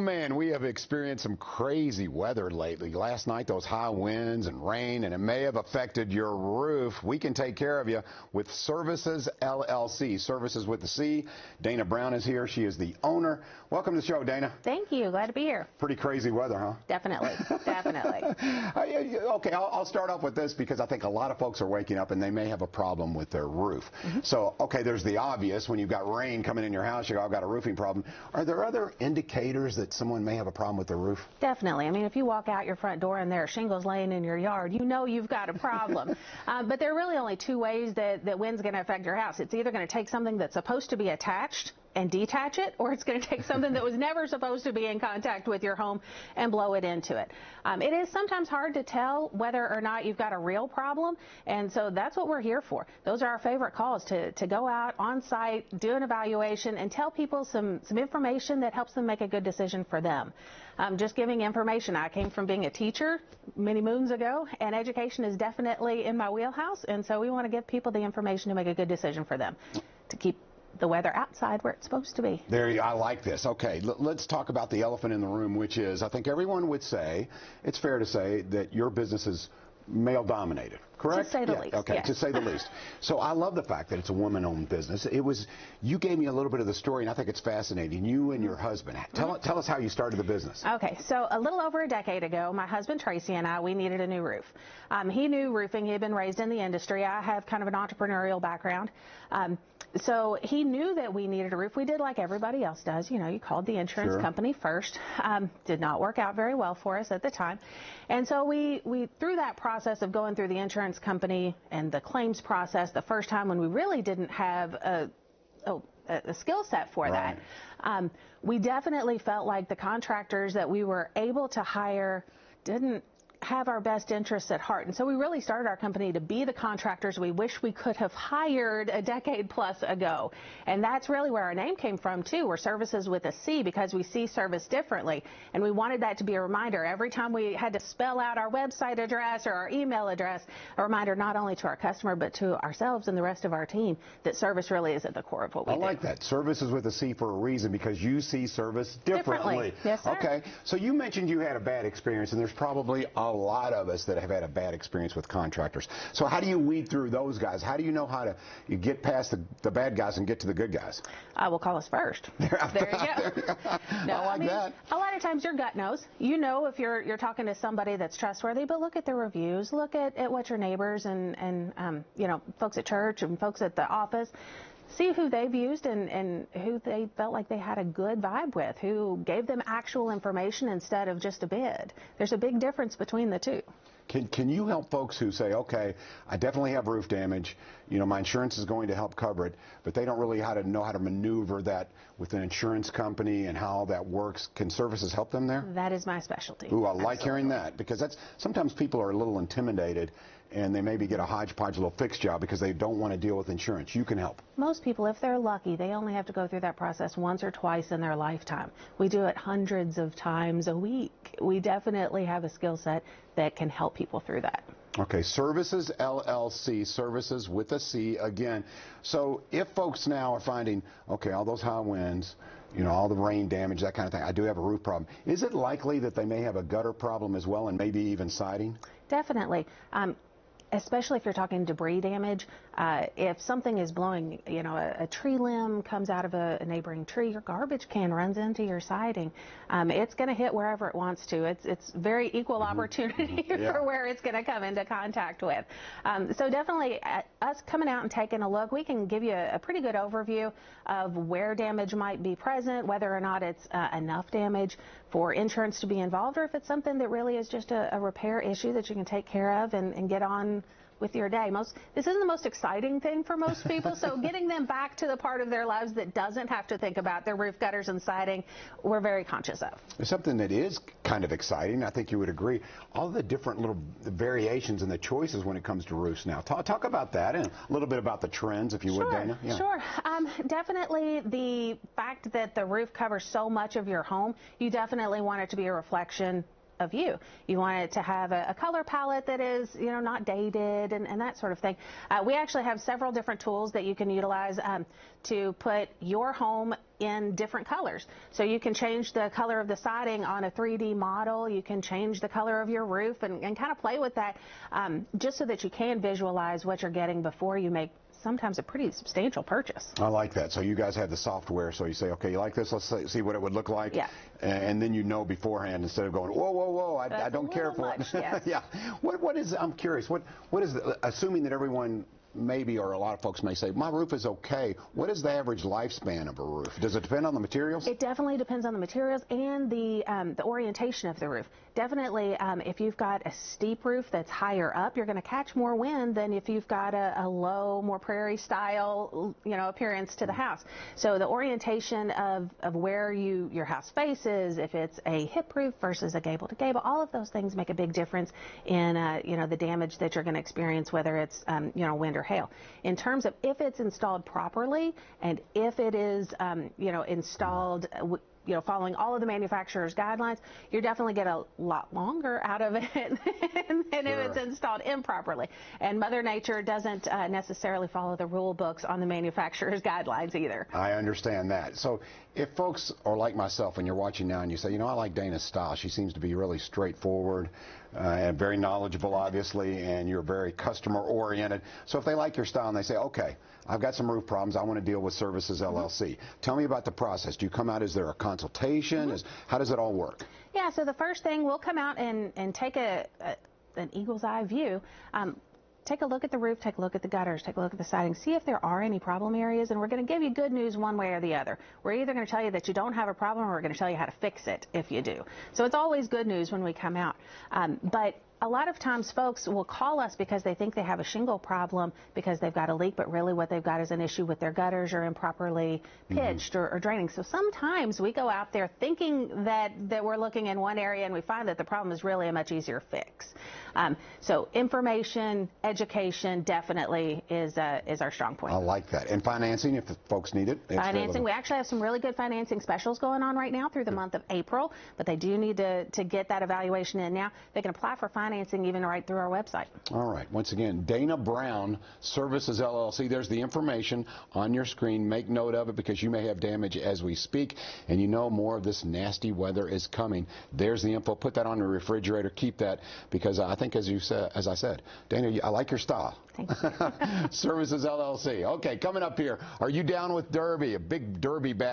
man, we have experienced some crazy weather lately. Last night, those high winds and rain, and it may have affected your roof. We can take care of you with Cervices, LLC. Services with the C. Dana Brown is here. She is the owner. Welcome to the show, Dana. Thank you. Glad to be here. Pretty crazy weather, huh? Definitely. Definitely. Okay, I'll start off with this because I think a lot of folks are waking up and they may have a problem with their roof. So, okay, there's the obvious. When you've got rain coming in your house, you go, I've got a roofing problem. Are there other indicators that someone may have a problem with their roof? Definitely. I mean, if you walk out your front door and there are shingles laying in your yard, you know you've got a problem. But there are really only two ways that wind's going to affect your house. It's either going to take something that's supposed to be attached and detach it, or it's going to take something that was never supposed to be in contact with your home and blow it into it. It is sometimes hard to tell whether or not you've got a real problem, and so that's what we're here for. Those are our favorite calls, to go out on site, do an evaluation, and tell people some information that helps them make a good decision for them. Just giving information. I came from being a teacher many moons ago, and education is definitely in my wheelhouse, and so we want to give people the information to make a good decision for them, to keep the weather outside where it's supposed to be. I like this. Okay, let's talk about the elephant in the room, which is, I think everyone would say, it's fair to say that your business is male-dominated, correct? To say the least. Okay, yes. To say the least. So I love the fact that it's a woman-owned business. You gave me a little bit of the story, and I think it's fascinating. You and your husband. Tell us how you started the business. Okay, so a little over a decade ago, my husband Tracy and I, we needed a new roof. He knew roofing. He had been raised in the industry. I have kind of an entrepreneurial background. So he knew that we needed a roof. We did like everybody else does. You know, you called the insurance company first. Did not work out very well for us at the time. And so we through that process of going through the insurance company and the claims process, the first time when we really didn't have a skill set for that, we definitely felt like the contractors that we were able to hire didn't have our best interests at heart. And so we really started our company to be the contractors we wish we could have hired a decade plus ago. And that's really where our name came from too. We're Services with a C because we see service differently. And we wanted that to be a reminder every time we had to spell out our website address or our email address, a reminder not only to our customer but to ourselves and the rest of our team that service really is at the core of what we do. I like that. Services with a C for a reason, because you see service differently. Yes, sir. Okay, so you mentioned you had a bad experience, and there's probably a lot of us that have had a bad experience with contractors. So how do you weed through those guys? How do you know how to get past the bad guys and get to the good guys? Will call us first. There you go. No, I like that. A lot of times your gut knows. You know if you're talking to somebody that's trustworthy, but look at the reviews. Look at what your neighbors and you know, folks at church and folks at the office, see who they've used and who they felt like they had a good vibe with, who gave them actual information instead of just a bid. There's a big difference between the two. Can you help folks who say, okay, I definitely have roof damage, you know, my insurance is going to help cover it, but they don't really know how to maneuver that with an insurance company and how that works? Can Services help them there? That is my specialty. Ooh, I like hearing that, because sometimes people are a little intimidated and they maybe get a hodgepodge little fix job because they don't want to deal with insurance. You can help. Most people, if they're lucky, they only have to go through that process once or twice in their lifetime. We do it hundreds of times a week. We definitely have a skill set that can help people through that. Okay, Services LLC, Services with a C again. So if folks now are finding, okay, all those high winds, you know, all the rain damage, that kind of thing, I do have a roof problem, is it likely that they may have a gutter problem as well, and maybe even siding? Definitely. Especially if you're talking debris damage. If something is blowing, you know, a tree limb comes out of a neighboring tree, your garbage can runs into your siding. It's going to hit wherever it wants to. It's very equal opportunity for where it's going to come into contact with. So definitely us coming out and taking a look, we can give you a pretty good overview of where damage might be present, whether or not it's enough damage for insurance to be involved, or if it's something that really is just a repair issue that you can take care of and get on with your day. This isn't the most exciting thing for most people, so getting them back to the part of their lives that doesn't have to think about their roof gutters and siding, we're very conscious of. Something that is kind of exciting, I think you would agree, all the different little variations and the choices when it comes to roofs now. Talk about that and a little bit about the trends, if you would, Dana. Yeah. Sure. Definitely the fact that the roof covers so much of your home, you definitely want it to be a reflection of you. You want it to have a color palette that is, you know, not dated and that sort of thing. We actually have several different tools that you can utilize to put your home in different colors. So you can change the color of the siding on a 3D model. You can change the color of your roof and kind of play with that just so that you can visualize what you're getting before you make sometimes a pretty substantial purchase. I like that. So you guys have the software, so you say, okay, you like this, let's see what it would look like. Yeah. And then you know beforehand instead of going, whoa, whoa, whoa, I don't care for much, it. Yes. Yeah. What is, I'm curious, what is, assuming that everyone maybe, or a lot of folks may say, my roof is okay. What is the average lifespan of a roof? Does it depend on the materials? It definitely depends on the materials and the orientation of the roof. Definitely, if you've got a steep roof that's higher up, you're going to catch more wind than if you've got a low, more prairie style, appearance to the house. So the orientation of where your house faces, if it's a hip roof versus a gable to gable, all of those things make a big difference in the damage that you're going to experience, whether it's wind or hail. In terms of if it's installed properly and if it is installed following all of the manufacturer's guidelines, you're definitely get a lot longer out of it than if it's installed improperly. And Mother Nature doesn't necessarily follow the rule books on the manufacturer's guidelines either. I understand that. So if folks are like myself and you're watching now and you say, I like Dana's style. She seems to be really straightforward and very knowledgeable, obviously, and you're very customer oriented. So if they like your style and they say, okay, I've got some roof problems, I want to deal with Cervices LLC. Tell me about the process. Do you come out, is there a consultation? How does it all work? Yeah, so the first thing, we'll come out and take an eagle's eye view. Take a look at the roof, take a look at the gutters, take a look at the siding, see if there are any problem areas, and we're going to give you good news one way or the other. We're either going to tell you that you don't have a problem, or we're going to tell you how to fix it if you do. So it's always good news when we come out. But a lot of times folks will call us because they think they have a shingle problem because they've got a leak, but really what they've got is an issue with their gutters or improperly pitched or draining. So sometimes we go out there thinking that we're looking in one area and we find that the problem is really a much easier fix. So information, education definitely is our strong point. I like that. And financing, if the folks need it? Financing, we actually have some really good financing specials going on right now through the month of April, but they do need to get that evaluation in now. They can apply for financing even right through our website. All right. Once again, Dana Brown, Cervices LLC. There's the information on your screen. Make note of it because you may have damage as we speak, and more of this nasty weather is coming. There's the info. Put that on the refrigerator. Keep that because I think, as I said, Dana, I like your style. Thank you. Cervices LLC. Okay, coming up here. Are you down with Derby? A big Derby bat.